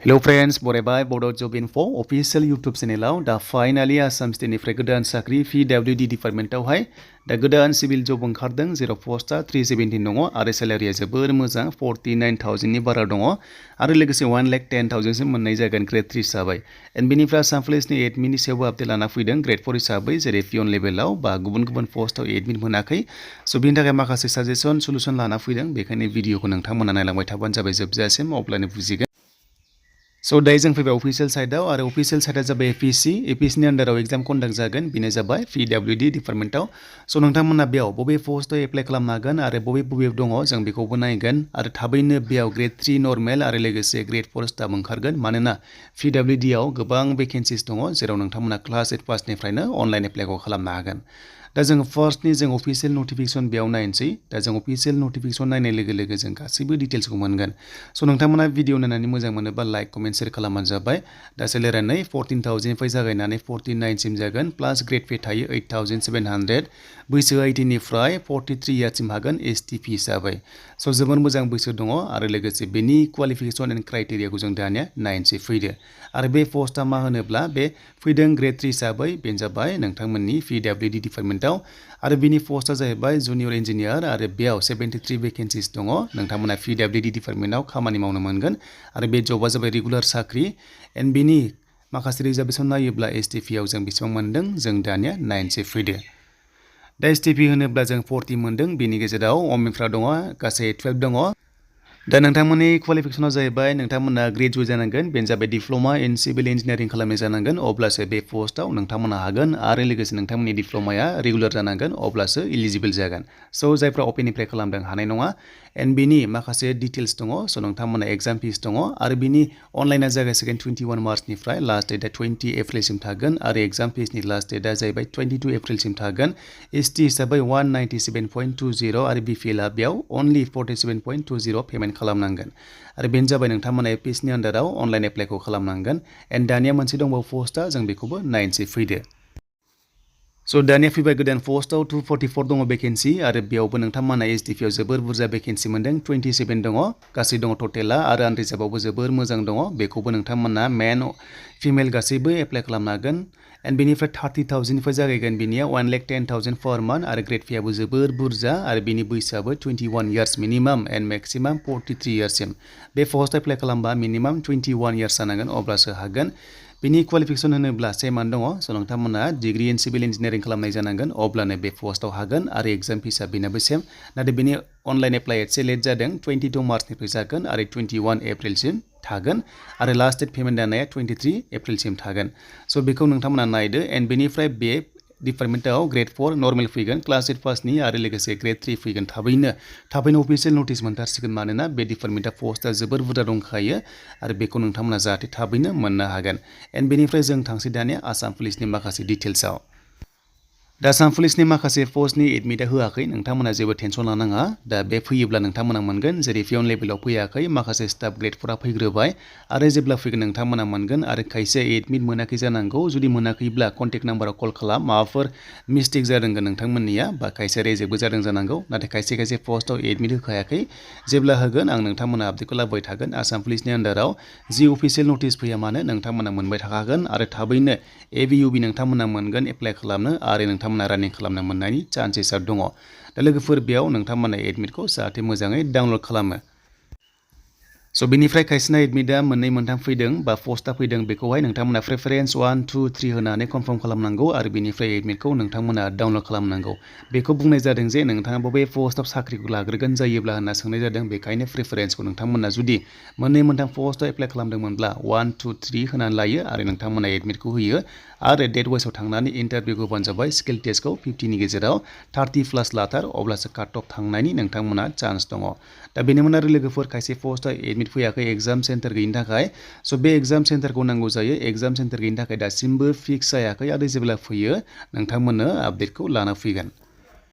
Hello friends, बरायबाय Bodo Job Info official YouTube channel दा finally Assam स्टेटनिफ्राय गोदान साख्रि PWD डिपार्टमेन्टआवहाय दा गोदान सिभिल जब ओंखारदों जेराव पस्टआ 317 दङ आरो सेलारिया जोबोर मोजां 49,000 नि बारा दङ आरो लोगोसे 1,10,000 सिम मोननाय जागोन ग्रेड 3 हिसाबै एन्ड बेनिफ्राय आसाम पुलिसनि एडमिटनि सायावबो आपडेट लाना फैदों ग्रेड 4 हिसाबै जेरै पियन लेभेलाव बा गुबुन पस्टआव एडमिट मोनाखै स' बेनि थाखाय माखासे साजेसन सलुसन लाना फैदों बेखायनो भिडिअखौ नोंथांमोना नायलांबाय थाबानो जाबाय जोबजासिम अब्लानो बुजिगोन So दायो जों फैबाय अफिसियेल साइडआव आरो अफिसियेल साइडआ जाबाय एपिएससिनि आन्डाराव एग्जाम कन्डाक्ट जागोन बेनो जाबाय PWD डिपार्टमेन्टआव स' नोंथांमोना बेयाव बबे पस्टआव एप्लाइ खालामनो हागोन आरो बबे दङ जों बेखौबो नायगोन आरो थाबैनो बेयाव ग्रेड 3 नर्मेल आरो लोगोसे ग्रेड 4 स्टाफ ओंखारगोन मानोना PWD आव गोबां भेकेन्सिस दङ जेराव नोंथांमोना क्लास 8 पासनिफ्रायनो अनलाइन एप्लाइखौ खालामनो हागोन दा जों फार्स्टनि जों अफिसियेल नटिफिकेसन बेयाव नायनोसै दा जों अफिसियेल नटिफिकेसन नायनाय लोगो जों गासैबो डिटेल्सखौ मोनगोन स' नोंथांमोना भिडिअ नायनानै मोजां मोनोबा लाइक कमेन्ट शेयार खालामबानो जाबाय दा सेलेरिया 14,000 निफ्राय जागायनानै 49 सिम जागोन प्लास ग्रेड पे थायो 8,700 बैसोआ 18 निफ्राय 43 इयार्ससिम हागोन STP हिसाबै स' जोबोर मोजां बैसो दङ आरो लोगोसे बेनि क्वालिफिकेसन एन्ड क्राइटेरियाखौ जों दानिया नायनोसै फैदो आरो बे पस्टआ मा होनोब्ला बे फैदों ग्रेड 3 हिसाबै बेनो जाबाय नोंथांमोननि PWD डिपार्टमेन्टआव आरो बिनि पस्टआ जाहैबाय जुनियर इन्जिनियार आरो बेयाव 73 भेकेन्सिस दङ नोंथांमोना PWD डिपार्टमेन्टआव खामानि मावनो मोनगोन आरो बे जबआ जाबाय रेगुलार साख्रि एन्ड बिनि माखासे रिजार्भेसन नायोब्ला STP आव जों बेसेबां मोनदों जों दानिया नायनोसै फैदो दा STP होनोब्ला जों 40 मोनदों बेनि गेजेराव अमेनफ्रा दङ गासै 12 दङ दा नोंथांमोननि क्वालिफिकेसना जाहैबाय नोंथांमोना ग्रेजुवेट जानांगोन बेनो जाबाय डिप्ल'मा इन सिभिल इन्जिनियारिं खालामनाय जानांगोन अब्लासो बे पस्टआव नोंथांमोना हागोन आरो लोगोसे नोंथांमोननि डिप्ल'माया रेगुलार जानांगोन अब्लासो इलिजिबल जागोन स' जायफ्रा अपेननिफ्राय खालामदों हानाय नङा एन्ड बिनि माखासे डिटेल्स दङ स' नोंथांमोना एग्जाम फिस दङ आरो बिनि अनलाइना जागायसिगोन 21 मार्चनिफ्राय लास्ट डेटआ 20 एप्रिलसिम थागोन आरो एग्जाम फिसनि लास्ट डेटआ जाहैबाय 22 एप्रिलसिम थागोन ST हिसाबै 197.20 आरो BPLआ बेयाव अनलि 47.20 पेमेन्ट खालामनांगोन आरो बेनो जाबाय नोंथांमोना एपिएससिनि आन्डाराव अनलाइन एप्लाइखौ खालामनांगोन एन्ड दानिया मोनसे दंबावो पस्टआ जों बेखौबो नायनोसै फैदो स' दानिया फैबाय गोदान पस्टआव 244 दङ भेकेन्सि आरो बेयावबो नोंथांमोना STP आव जोबोर बुरजा भेकेन्सि मोनदों 27 दङ गासै दङ टटेला आरो आनरिजार्भआवबो जोबोर मोजां दङ बेखौबो नोंथांमोना मेन फिमेल गासैबो एप्लाइ खालामनो हागोन एन्ड बेनिफ्राय 30,000 निफ्राय जागायगोन बिनिया 1,10,000 पर मान्थ आरो ग्रेड पेआबो जोबोर बुरजा आरो बिनि बैसोआबो 21 इयार्स मिनिमाम एन्ड मेक्सिमाम 43 इयार्ससिम बे पस्ट एप्लाइ खालामबा मिनिमाम 21 इयार्स जानांगोन अब्लासो हागोन बिनि क्वालिफिकेसन होनोब्ला सेमानो दङ स' नोंथांमोना डिग्री इन सिभिल इन्जिनियारिं खालामनाय जानांगोन अब्लानो बे पस्टआव हागोन आरो एग्जाम फिसआ बेनाबो सेम नाथाय बेनि अनलाइन एप्लाइ एसे लेट जादों 22 मार्चनिफ्राय जागोन आरो 21 एप्रिलसिम थागोन आरो लास्ट डेट पेमेन्ट दानाया 23 एप्रिलसिम थागोन स' बेखौ नोंथांमोना नायदो एन्ड बेनिफ्राय बे डिपार्टमेन्टआव ग्रेड 4 नर्मेल फैगोन क्लास 8 पासनि आरो लोगोसे ग्रेड 3 फैगोन थाबैनो अफिसियेल नटिस मोनथारसिगोन मानोना बे डिपार्टमेन्टआ पस्टआ जोबोर बुरजा दंखायो आरो बेखौ नोंथांमोना जाहाथे थाबैनो मोननो हागोन एन्ड बेनिफ्राय जों थांसै दानिया आसाम पुलिसनि माखासे डिटेल्सआव दा आसाम पुलिसनि माखासे पस्टनि एडमिटआ होआखै नोंथांमोना जेबो टेनसन लानाङा दा बे फैयोब्ला नोंथांमोना मोनगोन जेरै पियन लेभेलाव फैयाखै माखासे स्टाफ ग्रेडफोरा फैग्रोबाय आरो जेब्ला फैगोन नोंथांमोना मोनगोन आरो खायसे एडमिट मोनाखै जानांगौ जुदि मोनाखैब्ला कन्टेक्ट नाम्बाराव कल खालाम माबाफोर मिस्टेक जादोंगोन नोंथांमोननिया बा खायसे रेजेक्टबो जादों जानांगौ नाथाय खायसे पस्टआव एडमिट होखायाखै जेब्ला होगोन आं नोंथांमोना आपडेटखौ लाबोबाय थागोन आसाम पुलिसनि आन्डाराव जि अफिसियेल नटिस फैया मानो नोंथांमोना मोनबाय थाखागोन आरो थाबैनो ABUB नोंथांमोना मोनगोन एप्लाइ खालामनो आरो नोंथांमोना रानिं खालामनो मोननायनि चान्सेसआ दङ दा लोगोफोर बेयाव नोंथांमोना एडमिटखौ जाहाथे मोजाङै डाउनलड खालामो स' बेनिफ्राय खायसेना एडमिटआ मोननै मोनथाम फैदों बा पस्टआ फैदों बेखौहाय नोंथांमोना प्रेफारेन्स 1 2 3 होनानै कनफार्म खालामनांगौ आरो बेनिफ्राय एडमिटखौ नोंथांमोना डाउनलड खालामनांगौ बेखौ बुंनाय जादों जे नोंथाङा बबे पस्टआव साख्रिखौ लाग्रोगोन जायोब्ला होनना सोंनाय जादों बेखायनो प्रेफारेन्सखौ नोंथांमोना जुदि मोननै मोनथाम पस्टआव एप्लाइ खालामदोंमोनब्ला 1 2 3 होनानै लायो आरो नोंथांमोना एडमिटखौ होयो आरो डेट वाइसआव थांनानै इन्टारभिउखौ होबानो जाबाय स्किल टेस्टखौ 50 नि गेजेराव 30 प्लास लाथार अब्लासो काट अफ थांनायनि नोंथांमोना चान्स दङ दा बेनोमोन आरो लोगोफोर खायसे पस्टआव एडमिट फैयाखै एग्जाम सेन्टार गैयिनि थाखाय स' बे एग्जाम सेन्टारखौ नांगौ जायो एग्जाम सेन्टार गैयिनि थाखाय दासिमबो फिक्स जायाखै आरो जेब्ला फैयो नोंथांमोननो आपडेटखौ लाना फैगोन